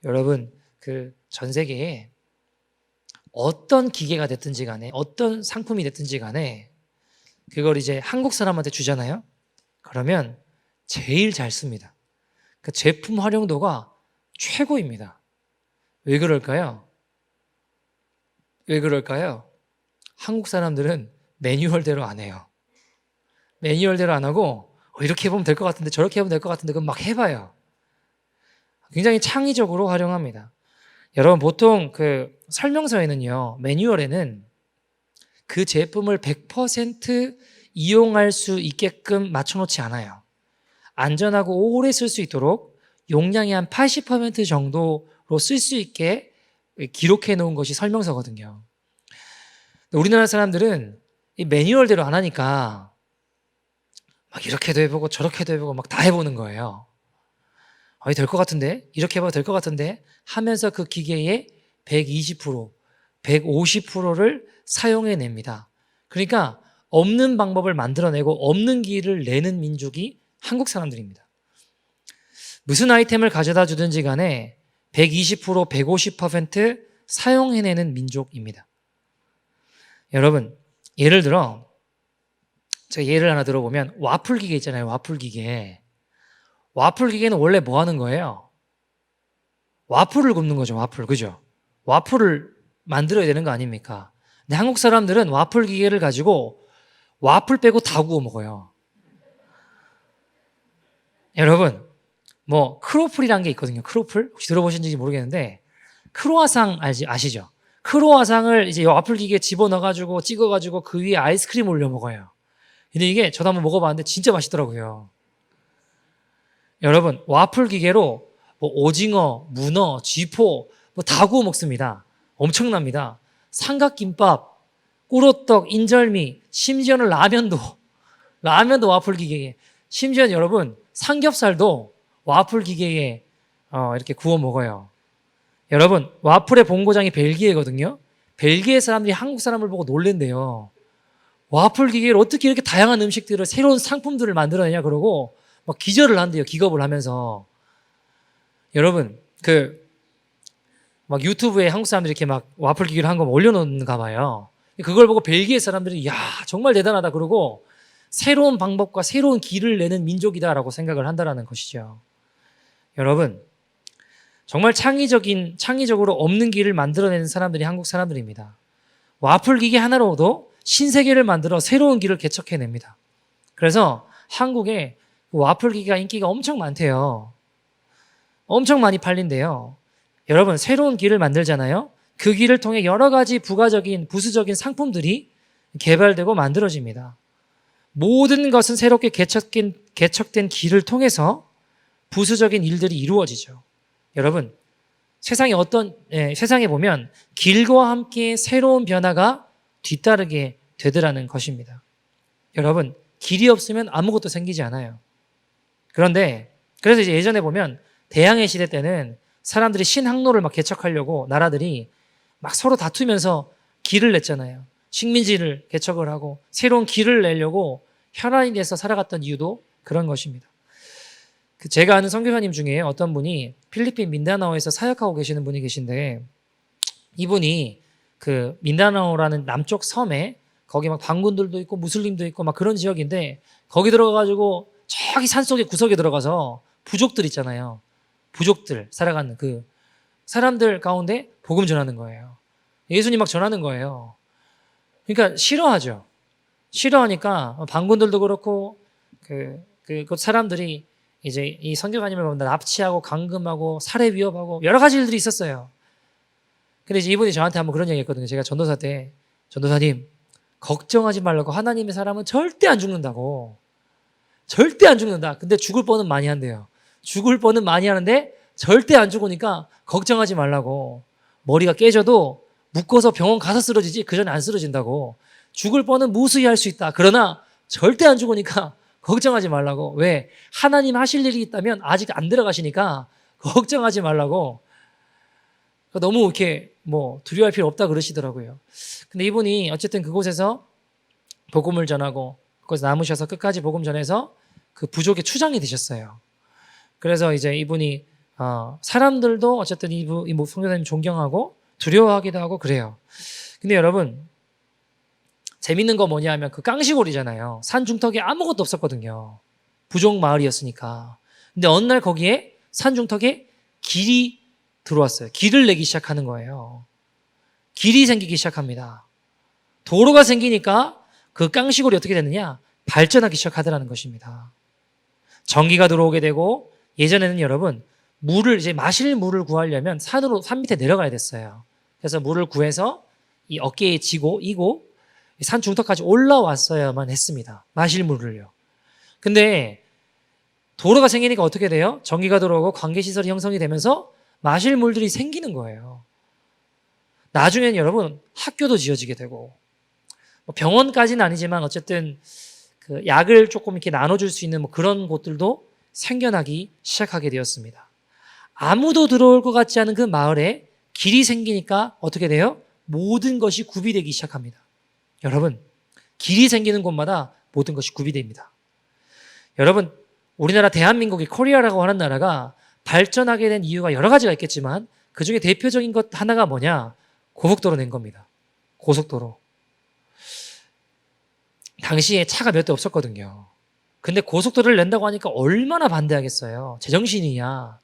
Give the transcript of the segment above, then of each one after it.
여러분, 그 전 세계에 어떤 기계가 됐든지 간에 어떤 상품이 됐든지 간에 그걸 이제 한국 사람한테 주잖아요. 그러면 제일 잘 씁니다. 그 제품 활용도가 최고입니다. 왜 그럴까요? 왜 그럴까요? 한국 사람들은 매뉴얼대로 안 해요. 매뉴얼대로 안 하고 이렇게 해보면 될 것 같은데 저렇게 해보면 될 것 같은데 그럼 막 해봐요. 굉장히 창의적으로 활용합니다. 여러분, 보통 그 설명서에는요, 매뉴얼에는 그 제품을 100% 이용할 수 있게끔 맞춰놓지 않아요. 안전하고 오래 쓸 수 있도록 용량이 한 80% 정도로 쓸 수 있게 기록해 놓은 것이 설명서거든요. 우리나라 사람들은 이 매뉴얼대로 안 하니까 막 이렇게도 해보고 저렇게도 해보고 막 다 해보는 거예요. 될 것 같은데? 이렇게 해봐도 될 것 같은데? 하면서 그 기계의 120%, 150%를 사용해냅니다. 그러니까 없는 방법을 만들어내고 없는 길을 내는 민족이 한국 사람들입니다. 무슨 아이템을 가져다 주든지 간에 120%, 150% 사용해내는 민족입니다. 여러분, 예를 들어 제가 예를 하나 들어보면 와플 기계 있잖아요. 와플 기계. 와플 기계는 원래 뭐 하는 거예요? 와플을 굽는 거죠. 와플. 그죠? 와플을 만들어야 되는 거 아닙니까? 근데 한국 사람들은 와플 기계를 가지고 와플 빼고 다 구워 먹어요. 여러분, 뭐 크로플이라는 게 있거든요. 크로플? 혹시 들어보셨는지 모르겠는데 크로와상 아시죠? 크로와상을 이제 와플 기계에 집어넣어가지고 찍어가지고 그 위에 아이스크림 올려 먹어요. 근데 이게 저도 한번 먹어봤는데 진짜 맛있더라고요. 여러분, 와플 기계로 뭐 오징어, 문어, 쥐포 뭐 다 구워 먹습니다. 엄청납니다. 삼각김밥, 꿀호떡, 인절미, 심지어는 라면도 와플 기계에, 심지어는 여러분 삼겹살도 와플 기계에 이렇게 구워 먹어요. 여러분, 와플의 본고장이 벨기에거든요. 벨기에 사람들이 한국 사람을 보고 놀랜대요. 와플 기계로 어떻게 이렇게 다양한 음식들을, 새로운 상품들을 만들어내냐 그러고 막 기절을 한대요. 기겁을 하면서. 여러분, 막 유튜브에 한국 사람들이 이렇게 막 와플 기계를 한 거 올려놓는가 봐요. 그걸 보고 벨기에 사람들이 야, 정말 대단하다 그러고 새로운 방법과 새로운 길을 내는 민족이다라고 생각을 한다라는 것이죠. 여러분, 정말 창의적으로 없는 길을 만들어내는 사람들이 한국 사람들입니다. 와플 기계 하나로도 신세계를 만들어 새로운 길을 개척해냅니다. 그래서 한국에 와플 기계가 인기가 엄청 많대요. 엄청 많이 팔린대요. 여러분, 새로운 길을 만들잖아요. 그 길을 통해 여러 가지 부수적인 상품들이 개발되고 만들어집니다. 모든 것은 새롭게 개척된 길을 통해서 부수적인 일들이 이루어지죠. 여러분, 세상에 보면 길과 함께 새로운 변화가 뒤따르게 되더라는 것입니다. 여러분, 길이 없으면 아무것도 생기지 않아요. 그래서 이제 예전에 보면 대항해 시대 때는 사람들이 신항로를 막 개척하려고 나라들이 막 서로 다투면서 길을 냈잖아요. 식민지를 개척을 하고 새로운 길을 내려고 혈안이 돼서 살아갔던 이유도 그런 것입니다. 제가 아는 선교사님 중에 어떤 분이 필리핀 민다나오에서 사역하고 계시는 분이 계신데, 이분이 그 민다나오라는 남쪽 섬에 거기 막 반군들도 있고 무슬림도 있고 막 그런 지역인데, 거기 들어가가지고 저기 산속의 구석에 들어가서 부족들 있잖아요. 부족들 살아가는 그 사람들 가운데 복음 전하는 거예요. 예수님 막 전하는 거예요. 그러니까 싫어하죠. 싫어하니까 반군들도 그렇고 그 사람들이 이제 이 선교사님을 납치하고 감금하고 살해 위협하고 여러 가지 일들이 있었어요. 근데 이제 이분이 저한테 한번 그런 얘기 했거든요. 제가 전도사 때, 전도사님, 걱정하지 말라고, 하나님의 사람은 절대 안 죽는다고. 절대 안 죽는다. 근데 죽을 뻔은 많이 한대요. 죽을 뻔은 많이 하는데 절대 안 죽으니까 걱정하지 말라고. 머리가 깨져도 묶어서 병원 가서 쓰러지지 그 전에 안 쓰러진다고. 죽을 뻔은 무수히 할 수 있다. 그러나 절대 안 죽으니까 걱정하지 말라고. 왜? 하나님 하실 일이 있다면 아직 안 들어가시니까 걱정하지 말라고. 너무 이렇게 뭐 두려워할 필요 없다 그러시더라고요. 근데 이분이 어쨌든 그곳에서 복음을 전하고 그곳에 남으셔서 끝까지 복음 전해서 그 부족의 추장이 되셨어요. 그래서 이제 이분이 사람들도 어쨌든 이 성교사님 존경하고 두려워하기도 하고 그래요. 근데 여러분, 재밌는 거 뭐냐 하면 그 깡시골이잖아요. 산 중턱에 아무것도 없었거든요. 부족 마을이었으니까. 근데 어느 날 거기에 산 중턱에 길이 들어왔어요. 길을 내기 시작하는 거예요. 길이 생기기 시작합니다. 도로가 생기니까 그 깡시골이 어떻게 됐느냐? 발전하기 시작하더라는 것입니다. 전기가 들어오게 되고, 예전에는 여러분, 이제 마실 물을 구하려면 산 밑에 내려가야 됐어요. 그래서 물을 구해서 이 어깨에 이고 산 중턱까지 올라왔어야만 했습니다. 마실 물을요. 근데 도로가 생기니까 어떻게 돼요? 전기가 들어오고 관계시설이 형성이 되면서 마실 물들이 생기는 거예요. 나중에는 여러분 학교도 지어지게 되고, 병원까지는 아니지만 어쨌든 그 약을 조금 이렇게 나눠줄 수 있는 그런 곳들도 생겨나기 시작하게 되었습니다. 아무도 들어올 것 같지 않은 그 마을에 길이 생기니까 어떻게 돼요? 모든 것이 구비되기 시작합니다. 여러분, 길이 생기는 곳마다 모든 것이 구비됩니다. 여러분, 우리나라 대한민국이 코리아라고 하는 나라가 발전하게 된 이유가 여러 가지가 있겠지만 그 중에 대표적인 것 하나가 뭐냐? 고속도로 낸 겁니다. 고속도로. 당시에 차가 몇 대 없었거든요. 근데 고속도로를 낸다고 하니까 얼마나 반대하겠어요. 제정신이냐.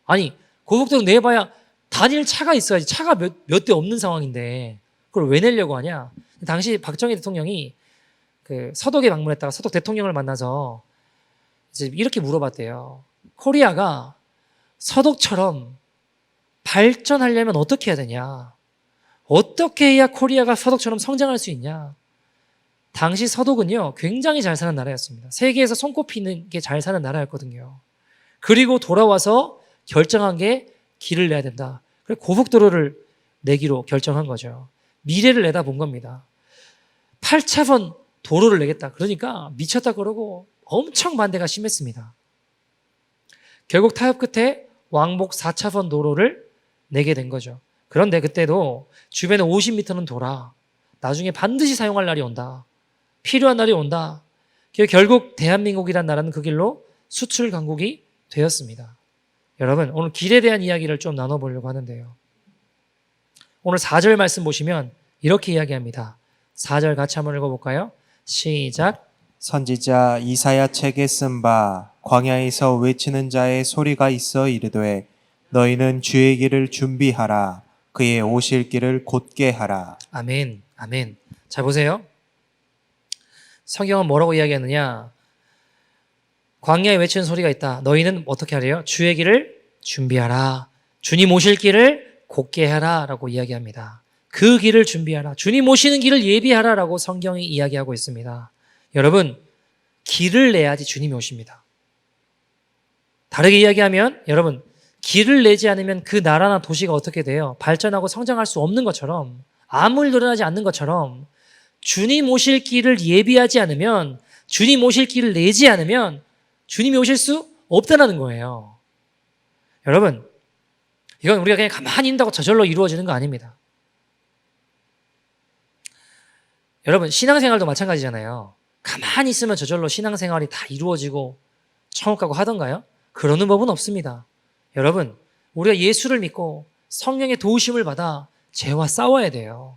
아니, 고속도로 내봐야 다닐 차가 있어야지. 차가 몇 대 없는 상황인데 그걸 왜 내려고 하냐. 당시 박정희 대통령이 그 서독에 방문했다가 서독 대통령을 만나서 이제 이렇게 물어봤대요. 코리아가 서독처럼 발전하려면 어떻게 해야 되냐? 어떻게 해야 코리아가 서독처럼 성장할 수 있냐? 당시 서독은요, 굉장히 잘 사는 나라였습니다. 세계에서 손꼽히는 게 잘 사는 나라였거든요. 그리고 돌아와서 결정한 게 길을 내야 된다. 그래서 고속도로를 내기로 결정한 거죠. 미래를 내다본 겁니다. 8차선 도로를 내겠다. 그러니까 미쳤다 그러고 엄청 반대가 심했습니다. 결국 타협 끝에 왕복 4차선 도로를 내게 된 거죠. 그런데 그때도 주변에 50m는 돌아. 나중에 반드시 사용할 날이 온다. 필요한 날이 온다. 결국 대한민국이란 나라는 그 길로 수출 강국이 되었습니다. 여러분, 오늘 길에 대한 이야기를 좀 나눠보려고 하는데요. 오늘 4절 말씀 보시면 이렇게 이야기합니다. 4절 같이 한번 읽어볼까요? 시작. 선지자 이사야 책에 쓴 바 광야에서 외치는 자의 소리가 있어 이르되 너희는 주의 길을 준비하라. 그의 오실 길을 곧게 하라. 아멘. 아멘. 자, 보세요. 성경은 뭐라고 이야기하느냐? 광야에 외치는 소리가 있다. 너희는 어떻게 하래요? 주의 길을 준비하라. 주님 오실 길을 곧게 하라 라고 이야기합니다. 그 길을 준비하라. 주님 오시는 길을 예비하라 라고 성경이 이야기하고 있습니다. 여러분, 길을 내야지 주님이 오십니다. 다르게 이야기하면 여러분, 길을 내지 않으면 그 나라나 도시가 어떻게 돼요? 발전하고 성장할 수 없는 것처럼, 아무 일도 일어나지 않는 것처럼 주님 오실 길을 예비하지 않으면, 주님 오실 길을 내지 않으면 주님이 오실 수 없다는 거예요. 여러분, 이건 우리가 그냥 가만히 있는다고 저절로 이루어지는 거 아닙니다. 여러분, 신앙생활도 마찬가지잖아요. 가만히 있으면 저절로 신앙생활이 다 이루어지고 천국 가고 하던가요? 그러는 법은 없습니다. 여러분, 우리가 예수를 믿고 성령의 도우심을 받아 죄와 싸워야 돼요.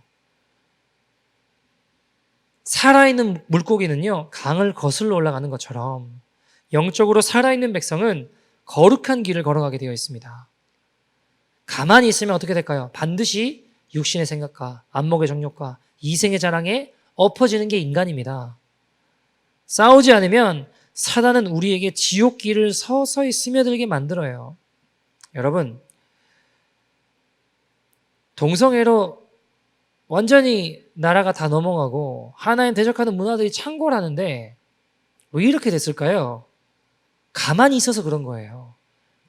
살아있는 물고기는요, 강을 거슬러 올라가는 것처럼 영적으로 살아있는 백성은 거룩한 길을 걸어가게 되어 있습니다. 가만히 있으면 어떻게 될까요? 반드시 육신의 생각과 안목의 정욕과 이생의 자랑에 엎어지는 게 인간입니다. 싸우지 않으면 사단은 우리에게 지옥 길을 서서히 스며들게 만들어요. 여러분, 동성애로 완전히 나라가 다 넘어가고 하나님 대적하는 문화들이 창궐하는데 왜 이렇게 됐을까요? 가만히 있어서 그런 거예요.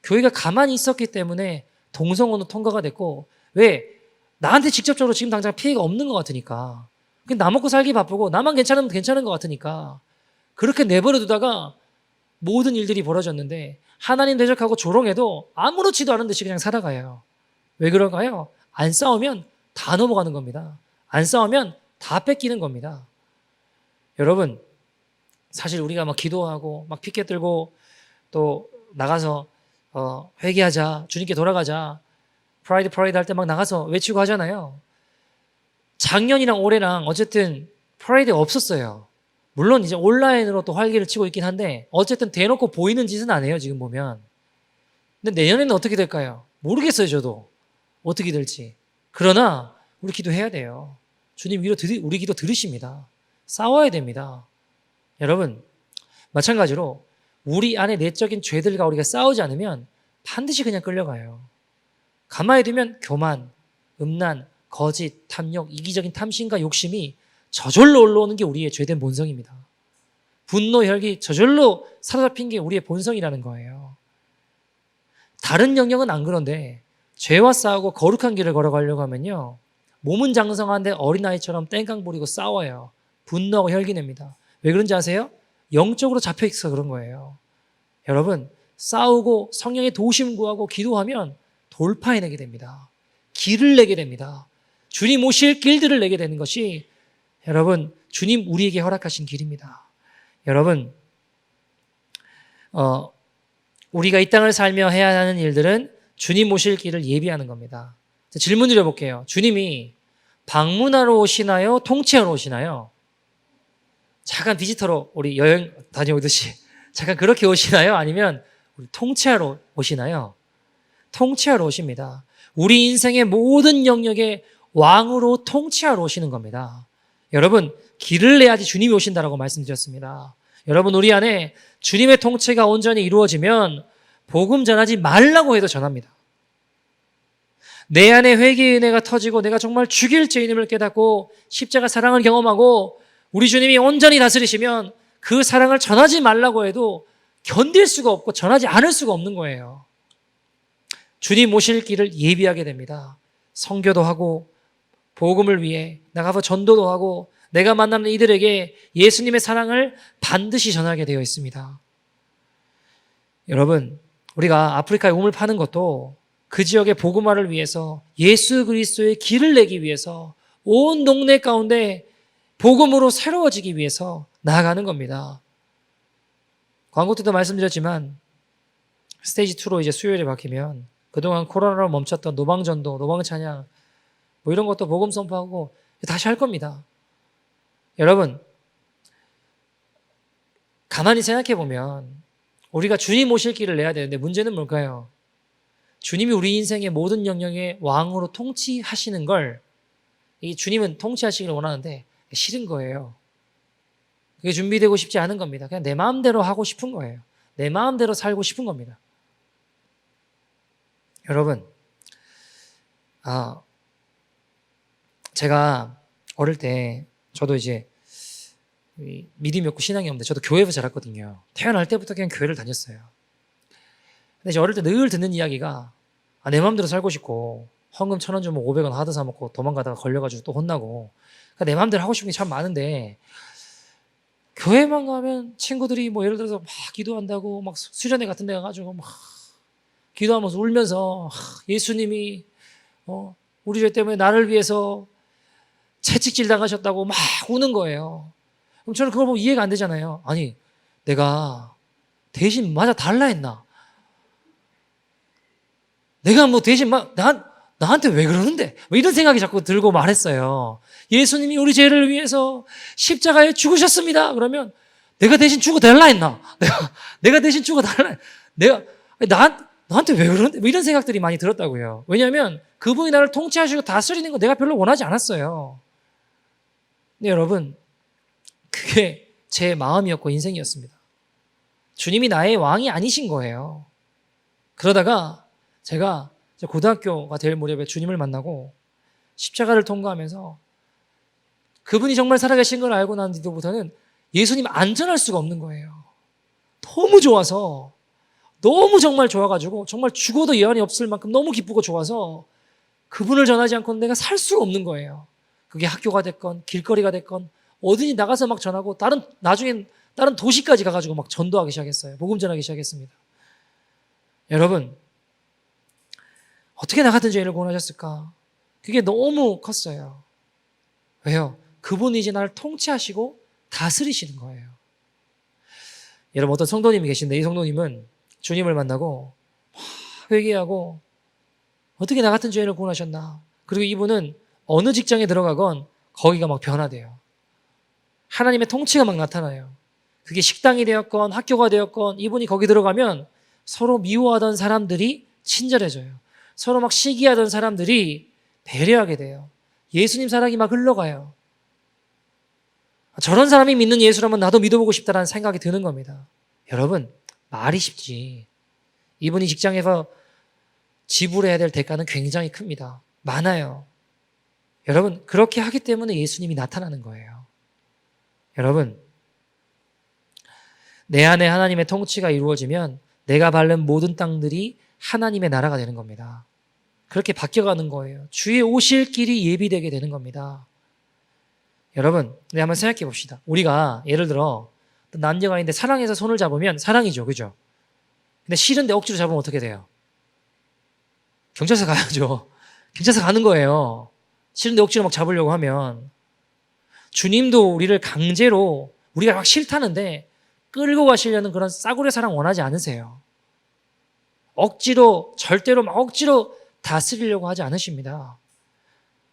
교회가 가만히 있었기 때문에 동성혼도 통과가 됐고, 왜? 나한테 직접적으로 지금 당장 피해가 없는 것 같으니까. 나 먹고 살기 바쁘고 나만 괜찮으면 괜찮은 것 같으니까 그렇게 내버려 두다가 모든 일들이 벌어졌는데, 하나님 대적하고 조롱해도 아무렇지도 않은 듯이 그냥 살아가요. 왜 그런가요? 안 싸우면 다 넘어가는 겁니다. 안 싸우면 다 뺏기는 겁니다. 여러분, 사실 우리가 막 기도하고 막 피켓 들고 또 나가서 회개하자, 주님께 돌아가자, 프라이드 할 때 막 나가서 외치고 하잖아요. 작년이랑 올해랑 어쨌든 프라이드 없었어요. 물론 이제 온라인으로 또 활기를 치고 있긴 한데 어쨌든 대놓고 보이는 짓은 안 해요, 지금 보면. 근데 내년에는 어떻게 될까요? 모르겠어요, 저도. 어떻게 될지. 그러나 우리 기도해야 돼요. 주님 우리 기도 들으십니다. 싸워야 됩니다. 여러분, 마찬가지로 우리 안에 내적인 죄들과 우리가 싸우지 않으면 반드시 그냥 끌려가요. 가만히 두면 교만, 음란, 거짓, 탐욕, 이기적인 탐심과 욕심이 저절로 올라오는 게 우리의 죄된 본성입니다. 분노, 혈기 저절로 사로잡힌 게 우리의 본성이라는 거예요. 다른 영역은 안 그런데 죄와 싸우고 거룩한 길을 걸어가려고 하면요, 몸은 장성한데 어린아이처럼 땡깡 부리고 싸워요. 분노하고 혈기 냅니다. 왜 그런지 아세요? 영적으로 잡혀있어서 그런 거예요. 여러분, 싸우고 성령의 도우심 구하고 기도하면 돌파해내게 됩니다. 길을 내게 됩니다. 주님 오실 길들을 내게 되는 것이 여러분, 주님 우리에게 허락하신 길입니다. 여러분, 우리가 이 땅을 살며 해야 하는 일들은 주님 오실 길을 예비하는 겁니다. 질문 드려볼게요. 주님이 방문하러 오시나요? 통치하러 오시나요? 잠깐 비지터로 우리 여행 다녀오듯이 잠깐 그렇게 오시나요? 아니면 우리 통치하러 오시나요? 통치하러 오십니다. 우리 인생의 모든 영역에 왕으로 통치하러 오시는 겁니다. 여러분, 길을 내야지 주님이 오신다라고 말씀드렸습니다. 여러분, 우리 안에 주님의 통치가 온전히 이루어지면 복음 전하지 말라고 해도 전합니다. 내 안에 회개의 은혜가 터지고 내가 정말 죽일 죄인임을 깨닫고 십자가 사랑을 경험하고 우리 주님이 온전히 다스리시면 그 사랑을 전하지 말라고 해도 견딜 수가 없고 전하지 않을 수가 없는 거예요. 주님 오실 길을 예비하게 됩니다. 선교도 하고 복음을 위해 나가서 전도도 하고 내가 만나는 이들에게 예수님의 사랑을 반드시 전하게 되어 있습니다. 여러분, 우리가 아프리카에 우물 파는 것도 그 지역의 복음화를 위해서 예수 그리스도의 길을 내기 위해서 온 동네 가운데 복음으로 새로워지기 위해서 나아가는 겁니다. 광고 때도 말씀드렸지만 스테이지 2로 이제 수요일에 바뀌면 그동안 코로나로 멈췄던 노방전도, 노방찬양 뭐 이런 것도 복음 선포하고 다시 할 겁니다. 여러분, 가만히 생각해 보면 우리가 주님 오실 길을 내야 되는데 문제는 뭘까요? 주님이 우리 인생의 모든 영역에 왕으로 통치하시는 걸, 이 주님은 통치하시기를 원하는데 싫은 거예요. 그게 준비되고 싶지 않은 겁니다. 그냥 내 마음대로 하고 싶은 거예요. 내 마음대로 살고 싶은 겁니다. 여러분, 제가 어릴 때 저도 이제 믿음이 없고 신앙이 없는데 저도 교회에서 자랐거든요. 태어날 때부터 그냥 교회를 다녔어요. 근데 이제 어릴 때 늘 듣는 이야기가 내 마음대로 살고 싶고 헌금 1,000원 주면 500원 하드 사 먹고 도망가다가 걸려가지고 또 혼나고, 그러니까 내 마음대로 하고 싶은 게 참 많은데 교회만 가면 친구들이 뭐 예를 들어서 막 기도한다고 막 수련회 같은 데 가가지고 막 기도하면서 울면서 예수님이 우리 죄 때문에 나를 위해서 채찍질 당하셨다고 막 우는 거예요. 그럼 저는 그걸 보고 이해가 안 되잖아요. 아니, 내가 대신 맞아 달라 했나? 내가 뭐 대신 나한테 왜 그러는데? 뭐 이런 생각이 자꾸 들고 말했어요. 예수님이 우리 죄를 위해서 십자가에 죽으셨습니다. 그러면 내가 대신 죽어 달라 했나? 내가 대신 죽어 달라. 나한테 왜 그러는데? 뭐 이런 생각들이 많이 들었다고요. 왜냐하면 그분이 나를 통치하시고 다스리는 거 내가 별로 원하지 않았어요. 근데 여러분, 그게 제 마음이었고 인생이었습니다. 주님이 나의 왕이 아니신 거예요. 그러다가 제가 고등학교가 될 무렵에 주님을 만나고 십자가를 통과하면서 그분이 정말 살아계신 걸 알고 난 뒤부터는 예수님 안전할 수가 없는 거예요. 너무 좋아서, 너무 정말 좋아가지고 정말 죽어도 여한이 없을 만큼 너무 기쁘고 좋아서 그분을 전하지 않고는 내가 살 수가 없는 거예요. 그게 학교가 됐건 길거리가 됐건 어디니 나가서 막 전하고 나중엔 다른 도시까지 가가지고 막 전도하기 시작했어요. 복음 전하기 시작했습니다. 여러분, 어떻게 나 같은 죄인을 구원하셨을까? 그게 너무 컸어요. 왜요? 그분이 이제 나를 통치하시고 다스리시는 거예요. 여러분, 어떤 성도님이 계신데 이 성도님은 주님을 만나고 회개하고 어떻게 나 같은 죄인을 구원하셨나. 그리고 이분은 어느 직장에 들어가건 거기가 막 변화돼요. 하나님의 통치가 막 나타나요. 그게 식당이 되었건 학교가 되었건 이분이 거기 들어가면 서로 미워하던 사람들이 친절해져요. 서로 막 시기하던 사람들이 배려하게 돼요. 예수님 사랑이 막 흘러가요. 저런 사람이 믿는 예수라면 나도 믿어보고 싶다라는 생각이 드는 겁니다. 여러분, 말이 쉽지. 이분이 직장에서 지불해야 될 대가는 굉장히 큽니다. 많아요. 여러분, 그렇게 하기 때문에 예수님이 나타나는 거예요. 여러분, 내 안에 하나님의 통치가 이루어지면 내가 밟는 모든 땅들이 하나님의 나라가 되는 겁니다. 그렇게 바뀌어가는 거예요. 주의 오실 길이 예비되게 되는 겁니다. 여러분, 네, 한번 생각해 봅시다. 우리가 예를 들어 남녀가 있는데 사랑해서 손을 잡으면 사랑이죠, 그죠? 근데 싫은데 억지로 잡으면 어떻게 돼요? 경찰서 가야죠. 경찰서 가는 거예요. 싫은데 억지로 막 잡으려고 하면. 주님도 우리를 강제로 우리가 막 싫다는데 끌고 가시려는 그런 싸구려 사랑 원하지 않으세요. 억지로, 절대로 막 억지로 다스리려고 하지 않으십니다.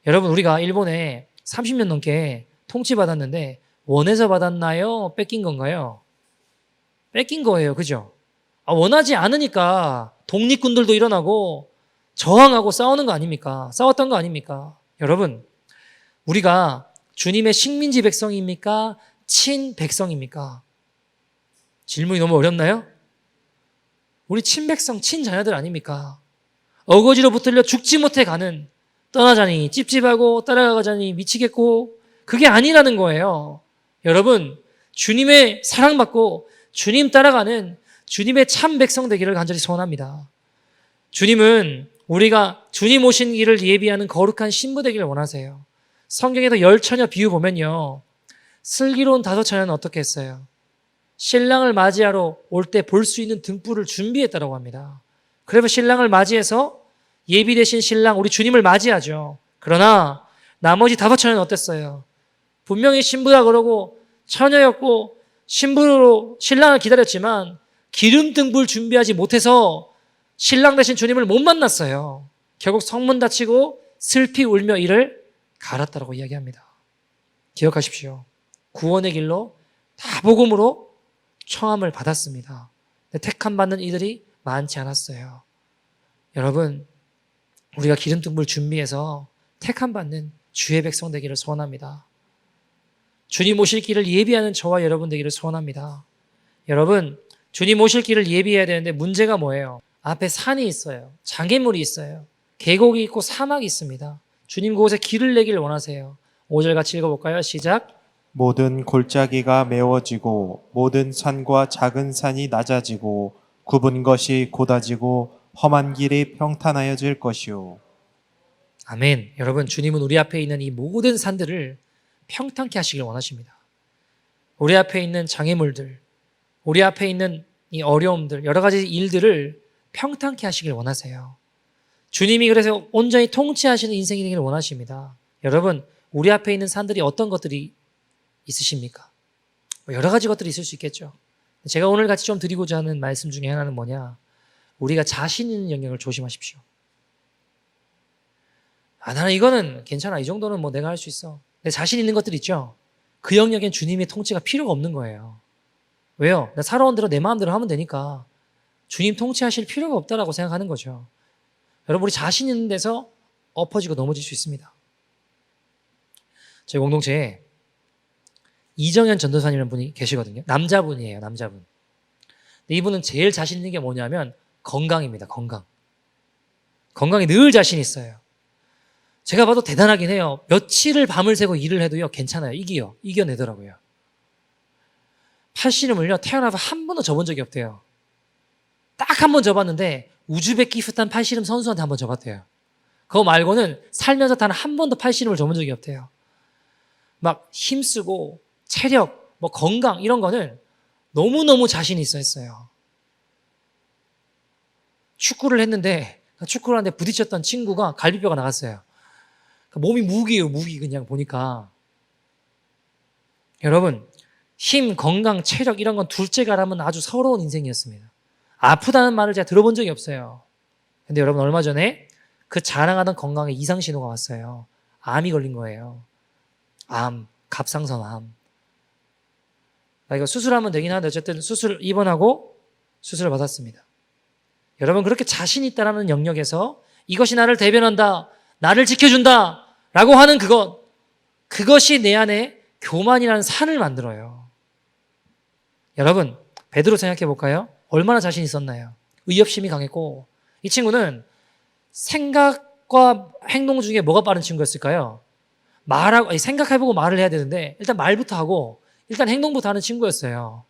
여러분, 우리가 일본에 30년 넘게 통치받았는데 원해서 받았나요? 뺏긴 건가요? 뺏긴 거예요. 그죠? 원하지 않으니까 독립군들도 일어나고 저항하고 싸우는 거 아닙니까? 싸웠던 거 아닙니까? 여러분, 우리가 주님의 식민지 백성입니까? 친백성입니까? 질문이 너무 어렵나요? 우리 친백성, 친자녀들 아닙니까? 어거지로 붙들려 죽지 못해 가는, 떠나자니 찝찝하고 따라가자니 미치겠고, 그게 아니라는 거예요. 여러분, 주님의 사랑받고 주님 따라가는 주님의 참 백성 되기를 간절히 소원합니다. 주님은 우리가 주님 오신 길을 예비하는 거룩한 신부 되기를 원하세요. 성경에도 10처녀 비유 보면요, 슬기로운 5처녀는 어떻게 했어요? 신랑을 맞이하러 올 때 볼 수 있는 등불을 준비했다고 합니다. 그래서 신랑을 맞이해서 예비되신 신랑 우리 주님을 맞이하죠. 그러나 나머지 5처녀는 어땠어요? 분명히 신부다 그러고 처녀였고 신부로 신랑을 기다렸지만 기름 등불 준비하지 못해서 신랑 대신 주님을 못 만났어요. 결국 성문 닫히고 슬피 울며 이를 갈았다라고 이야기합니다. 기억하십시오. 구원의 길로 다 복음으로 청함을 받았습니다. 택함 받는 이들이 많지 않았어요. 여러분, 우리가 기름 등불 준비해서 택함 받는 주의 백성 되기를 소원합니다. 주님 오실 길을 예비하는 저와 여러분 되기를 소원합니다. 여러분, 주님 오실 길을 예비해야 되는데 문제가 뭐예요? 앞에 산이 있어요. 장애물이 있어요. 계곡이 있고 사막이 있습니다. 주님 그곳에 길을 내기를 원하세요. 5절 같이 읽어볼까요? 시작. 모든 골짜기가 메워지고 모든 산과 작은 산이 낮아지고 굽은 것이 곧아지고 험한 길이 평탄하여질 것이요. 아멘. 여러분, 주님은 우리 앞에 있는 이 모든 산들을 평탄케 하시길 원하십니다. 우리 앞에 있는 장애물들, 우리 앞에 있는 이 어려움들, 여러 가지 일들을 평탄케 하시길 원하세요. 주님이 그래서 온전히 통치하시는 인생이 되기를 원하십니다. 여러분, 우리 앞에 있는 산들이 어떤 것들이 있으십니까? 여러 가지 것들이 있을 수 있겠죠. 제가 오늘 같이 좀 드리고자 하는 말씀 중에 하나는 뭐냐? 우리가 자신 있는 영역을 조심하십시오. 나는 이거는 괜찮아. 이 정도는 뭐 내가 할 수 있어. 내 자신 있는 것들 있죠? 그 영역엔 주님의 통치가 필요가 없는 거예요. 왜요? 나 살아온 대로 내 마음대로 하면 되니까 주님 통치하실 필요가 없다라고 생각하는 거죠. 여러분, 우리 자신 있는 데서 엎어지고 넘어질 수 있습니다. 저희 공동체에 이정현 전도사님이라는 분이 계시거든요. 남자분이에요. 남자분. 근데 이분은 제일 자신 있는 게 뭐냐면 건강입니다. 건강. 건강에 늘 자신 있어요. 제가 봐도 대단하긴 해요. 며칠을 밤을 새고 일을 해도요, 괜찮아요. 이겨내더라고요. 팔씨름을요, 태어나서 한 번도 져본 적이 없대요. 딱 한 번 져봤는데 우즈베키스탄 팔씨름 선수한테 한 번 져봤대요. 그거 말고는 살면서 단 한 번도 팔씨름을 져본 적이 없대요. 막 힘쓰고 체력, 뭐 건강 이런 거는 너무너무 자신이 있어 했어요. 축구를 했는데 축구를 하는데 부딪혔던 친구가 갈비뼈가 나갔어요. 몸이 무기예요. 무기 그냥 보니까. 여러분, 힘, 건강, 체력 이런 건 둘째 가라면 아주 서러운 인생이었습니다. 아프다는 말을 제가 들어본 적이 없어요. 근데 여러분 얼마 전에 그 자랑하던 건강에 이상 신호가 왔어요. 암이 걸린 거예요. 암, 갑상선암. 이거 수술하면 되긴 하는데 어쨌든 수술 입원하고 수술을 받았습니다. 여러분 그렇게 자신 있다라는 영역에서 이것이 나를 대변한다, 나를 지켜준다 라고 하는 그것이 내 안에 교만이라는 산을 만들어요. 여러분 베드로 생각해 볼까요? 얼마나 자신 있었나요? 의협심이 강했고 이 친구는 생각과 행동 중에 뭐가 빠른 친구였을까요? 생각해보고 말을 해야 되는데 일단 말부터 하고 일단 행동부터 하는 친구였어요.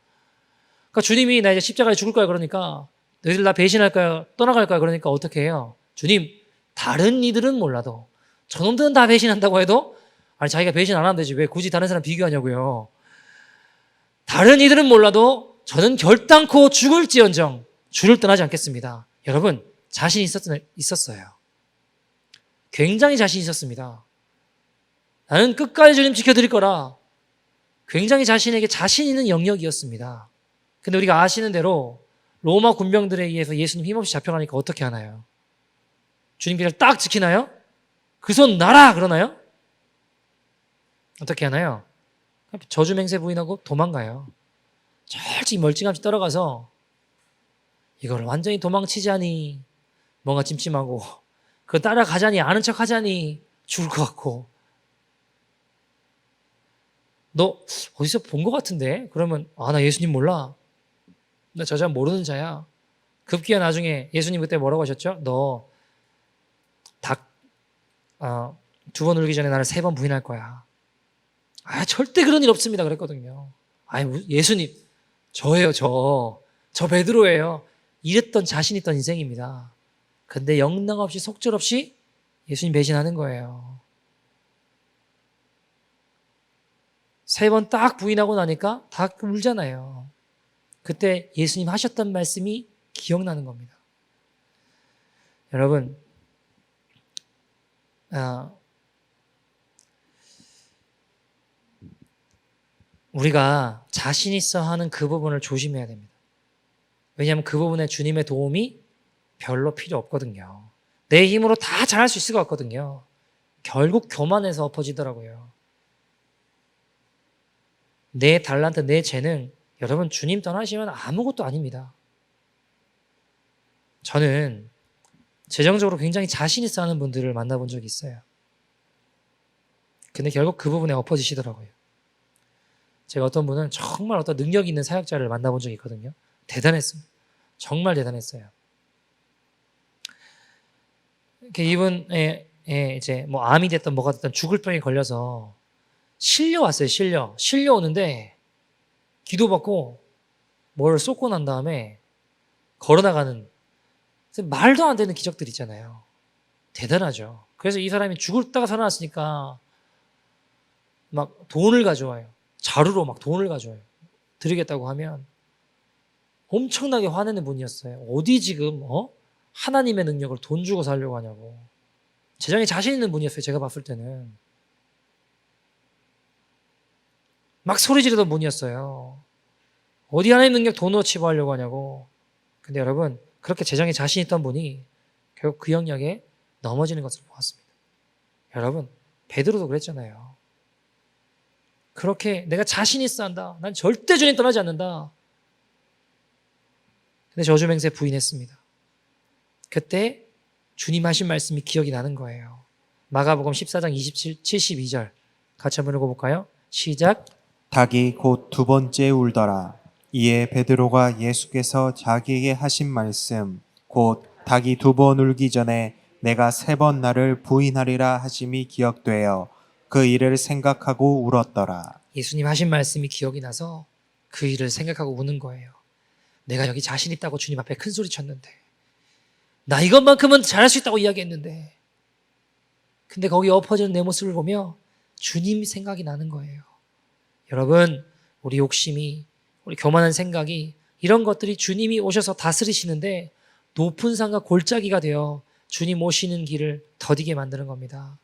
그러니까 주님이 나 이제 십자가에 죽을 거야 그러니까 너희들 나 배신할 거야 떠나갈 거야 그러니까 어떻게 해요? 주님 다른 이들은 몰라도 저놈들은 다 배신한다고 해도 아니 자기가 배신 안 하면 되지 왜 굳이 다른 사람 비교하냐고요. 다른 이들은 몰라도 저는 결단코 죽을지언정 주를 떠나지 않겠습니다. 여러분 자신 있었어요. 굉장히 자신 있었습니다. 나는 끝까지 주님 지켜드릴 거라. 굉장히 자신에게 자신 있는 영역이었습니다. 근데 우리가 아시는 대로 로마 군병들에 의해서 예수님 힘없이 잡혀가니까 어떻게 하나요? 주님께서 딱 지키나요? 그 손 놔라 그러나요? 어떻게 하나요? 저주맹세 부인하고 도망가요. 절지 멀찌감치 떨어가서 이걸 완전히 도망치자니 뭔가 찜찜하고 그걸 따라가자니 아는 척 하자니 죽을 것 같고 너 어디서 본 것 같은데? 그러면 나 예수님 몰라. 나 저 사람 모르는 자야. 급기야 나중에 예수님 그때 뭐라고 하셨죠? 너 닭 두 번 울기 전에 나를 3번 부인할 거야. 절대 그런 일 없습니다. 그랬거든요. 예수님 저예요. 저 베드로예요. 이랬던 자신 있던 인생입니다. 근데 영락 없이 속절없이 예수님 배신하는 거예요. 3번 딱 부인하고 나니까 다 울잖아요. 그때 예수님 하셨던 말씀이 기억나는 겁니다. 여러분, 우리가 자신 있어 하는 그 부분을 조심해야 됩니다. 왜냐하면 그 부분에 주님의 도움이 별로 필요 없거든요. 내 힘으로 다 잘할 수 있을 것 같거든요. 결국 교만해서 엎어지더라고요. 내 달란트, 내 재능, 여러분 주님 떠나시면 아무것도 아닙니다. 저는 재정적으로 굉장히 자신 있어 하는 분들을 만나본 적이 있어요. 근데 결국 그 부분에 엎어지시더라고요. 제가 어떤 분은 정말 어떤 능력 있는 사역자를 만나본 적이 있거든요. 대단했습니다. 정말 대단했어요. 이분의 이제 뭐 암이 됐든 뭐가 됐든 죽을 병에 걸려서 실려왔어요. 실려오는데 기도받고 뭘 쏟고 난 다음에 걸어나가는 말도 안 되는 기적들 있잖아요. 대단하죠. 그래서 이 사람이 죽을다가 살아났으니까 막 돈을 가져와요. 자루로 막 돈을 가져와요. 드리겠다고 하면 엄청나게 화내는 분이었어요. 어디 지금 하나님의 능력을 돈 주고 살려고 하냐고. 재정에 자신 있는 분이었어요. 제가 봤을 때는. 막 소리 지르던 분이었어요. 어디 하나님 능력 돈으로 치부하려고 하냐고. 근데 여러분 그렇게 재정에 자신 있던 분이 결국 그 영역에 넘어지는 것을 보았습니다. 여러분 베드로도 그랬잖아요. 그렇게 내가 자신 있어 한다. 난 절대 주님 떠나지 않는다. 근데 저주맹세 부인했습니다. 그때 주님 하신 말씀이 기억이 나는 거예요. 마가복음 14장 72절 같이 한번 읽어볼까요? 시작. 닭이 곧 2번째 울더라. 이에 베드로가 예수께서 자기에게 하신 말씀 곧 닭이 2번 울기 전에 내가 3번 나를 부인하리라 하심이 기억되어 그 일을 생각하고 울었더라. 예수님 하신 말씀이 기억이 나서 그 일을 생각하고 우는 거예요. 내가 여기 자신 있다고 주님 앞에 큰 소리 쳤는데 나 이것만큼은 잘할 수 있다고 이야기했는데 근데 거기 엎어지는 내 모습을 보며 주님 생각이 나는 거예요. 여러분 우리 욕심이 우리 교만한 생각이 이런 것들이 주님이 오셔서 다스리시는데 높은 산과 골짜기가 되어 주님 오시는 길을 더디게 만드는 겁니다.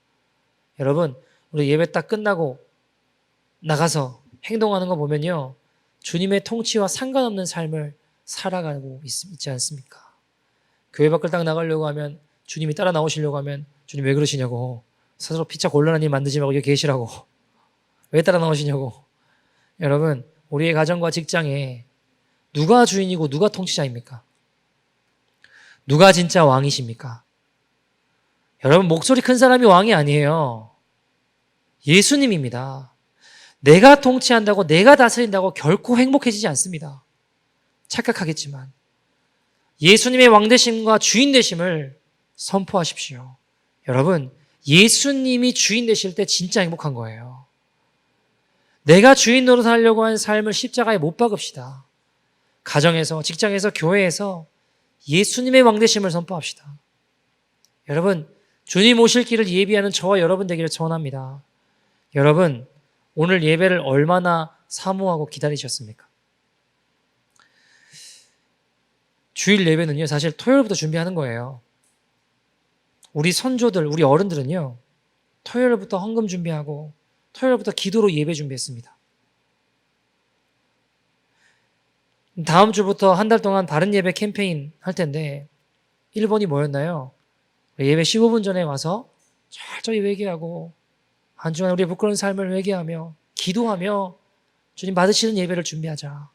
여러분 우리 예배 딱 끝나고 나가서 행동하는 거 보면요 주님의 통치와 상관없는 삶을 살아가고 있지 않습니까? 교회 밖을 딱 나가려고 하면 주님이 따라 나오시려고 하면 주님 왜 그러시냐고, 스스로 피차 곤란한 일 만들지 말고 여기 계시라고, 왜 따라 나오시냐고. 여러분, 우리의 가정과 직장에 누가 주인이고 누가 통치자입니까? 누가 진짜 왕이십니까? 여러분, 목소리 큰 사람이 왕이 아니에요. 예수님입니다. 내가 통치한다고, 내가 다스린다고 결코 행복해지지 않습니다. 착각하겠지만 예수님의 왕되심과 주인 되심을 선포하십시오. 여러분, 예수님이 주인 되실 때 진짜 행복한 거예요. 내가 주인 노릇 하려고 한 삶을 십자가에 못 박읍시다. 가정에서, 직장에서, 교회에서 예수님의 왕되심을 선포합시다. 여러분, 주님 오실 길을 예비하는 저와 여러분 되기를 소원합니다. 여러분, 오늘 예배를 얼마나 사모하고 기다리셨습니까? 주일 예배는요, 사실 토요일부터 준비하는 거예요. 우리 선조들, 우리 어른들은요, 토요일부터 헌금 준비하고 토요일부터 기도로 예배 준비했습니다. 다음 주부터 한 달 동안 바른 예배 캠페인 할 텐데 1번이 뭐였나요? 예배 15분 전에 와서 철저히 회개하고 한 주간 우리의 부끄러운 삶을 회개하며 기도하며 주님 받으시는 예배를 준비하자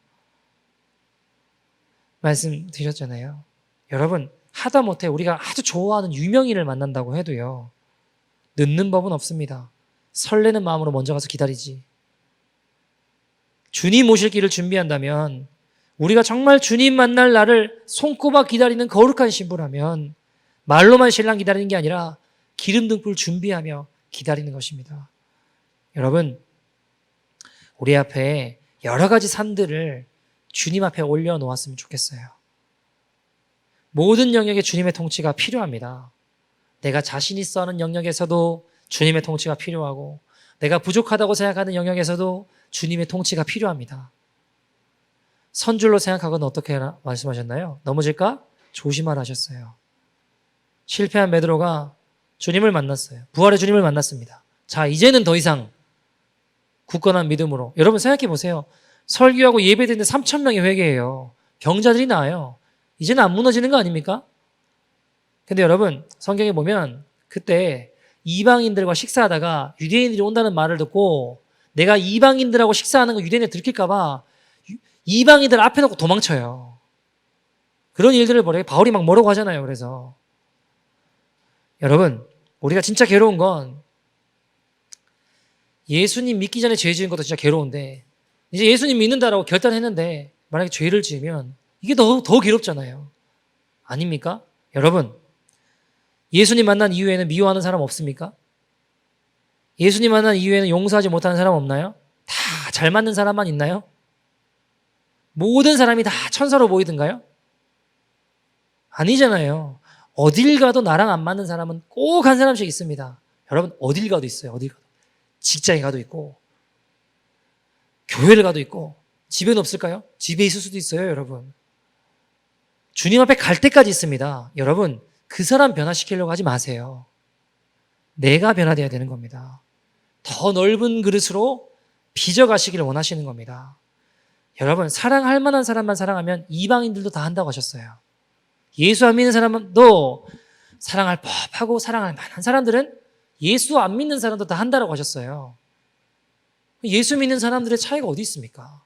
말씀드렸잖아요. 여러분, 하다못해 우리가 아주 좋아하는 유명인을 만난다고 해도요, 늦는 법은 없습니다. 설레는 마음으로 먼저 가서 기다리지. 주님 오실 길을 준비한다면, 우리가 정말 주님 만날 날을 손꼽아 기다리는 거룩한 신부라면 말로만 신랑 기다리는 게 아니라 기름 등불 준비하며 기다리는 것입니다. 여러분, 우리 앞에 여러 가지 산들을 주님 앞에 올려놓았으면 좋겠어요. 모든 영역에 주님의 통치가 필요합니다. 내가 자신 있어 하는 영역에서도 주님의 통치가 필요하고, 내가 부족하다고 생각하는 영역에서도 주님의 통치가 필요합니다. 선줄로 생각하거나 어떻게 말씀하셨나요? 넘어질까? 조심하라 하셨어요. 실패한 베드로가 주님을 만났어요. 부활의 주님을 만났습니다. 자, 이제는 더 이상 굳건한 믿음으로. 여러분 생각해 보세요. 설교하고 예배드리는데 3,000명이 회개해요. 병자들이 나아요. 이제는 안 무너지는 거 아닙니까? 근데 여러분, 성경에 보면 그때 이방인들과 식사하다가 유대인들이 온다는 말을 듣고 내가 이방인들하고 식사하는 거 유대인에 들킬까 봐 이방인들 앞에 놓고 도망쳐요. 그런 일들을 벌여요. 바울이 막 뭐라고 하잖아요. 그래서 여러분, 우리가 진짜 괴로운 건 예수님 믿기 전에 죄 지은 것도 진짜 괴로운데 이제 예수님 믿는다라고 결단했는데 만약에 죄를 지으면 이게 더 괴롭잖아요. 아닙니까? 여러분, 예수님 만난 이후에는 미워하는 사람 없습니까? 예수님 만난 이후에는 용서하지 못하는 사람 없나요? 다 잘 맞는 사람만 있나요? 모든 사람이 다 천사로 보이던가요? 아니잖아요. 어딜 가도 나랑 안 맞는 사람은 꼭 한 사람씩 있습니다. 여러분, 어딜 가도 있어요. 어딜 가도. 직장에 가도 있고 교회를 가도 있고 집에는 없을까요? 집에 있을 수도 있어요. 여러분, 주님 앞에 갈 때까지 있습니다. 여러분, 그 사람 변화시키려고 하지 마세요. 내가 변화되어야 되는 겁니다. 더 넓은 그릇으로 빚어가시기를 원하시는 겁니다. 여러분, 사랑할 만한 사람만 사랑하면 이방인들도 다 한다고 하셨어요. 예수 안 믿는 사람도 사랑할 법하고 사랑할 만한 사람들은 예수 안 믿는 사람도 다 한다고 하셨어요. 예수 믿는 사람들의 차이가 어디 있습니까?